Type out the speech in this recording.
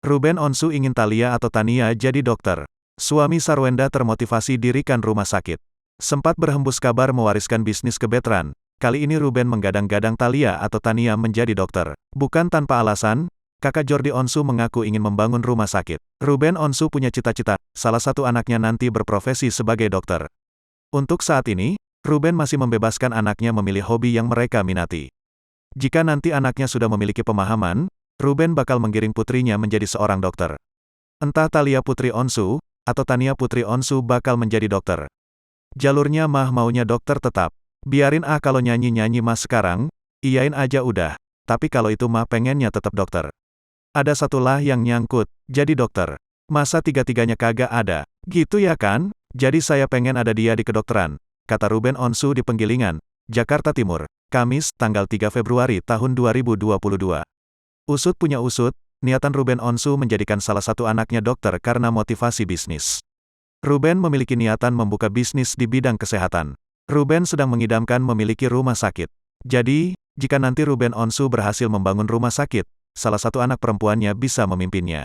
Ruben Onsu ingin Thalia atau Tania jadi dokter. Suami Sarwenda termotivasi dirikan rumah sakit. Sempat berhembus kabar mewariskan bisnis ke Betran. Kali ini Ruben menggadang-gadang Thalia atau Tania menjadi dokter. Bukan tanpa alasan, kakak Jordi Onsu mengaku ingin membangun rumah sakit. Ruben Onsu punya cita-cita, salah satu anaknya nanti berprofesi sebagai dokter. Untuk saat ini, Ruben masih membebaskan anaknya memilih hobi yang mereka minati. Jika nanti anaknya sudah memiliki pemahaman, Ruben bakal menggiring putrinya menjadi seorang dokter. Entah Thalia Putri Onsu, atau Tania Putri Onsu bakal menjadi dokter. Jalurnya mah maunya dokter tetap. Biarin kalau nyanyi-nyanyi mah sekarang, iyain aja udah. Tapi kalau itu mah pengennya tetap dokter. Ada satulah yang nyangkut, jadi dokter. Masa tiga-tiganya kagak ada? Gitu ya kan? Jadi saya pengen ada dia di kedokteran, kata Ruben Onsu di Penggilingan, Jakarta Timur, Kamis, tanggal 3 Februari tahun 2022. Usut punya usut, niatan Ruben Onsu menjadikan salah satu anaknya dokter karena motivasi bisnis. Ruben memiliki niatan membuka bisnis di bidang kesehatan. Ruben sedang mengidamkan memiliki rumah sakit. Jadi, jika nanti Ruben Onsu berhasil membangun rumah sakit, salah satu anak perempuannya bisa memimpinnya.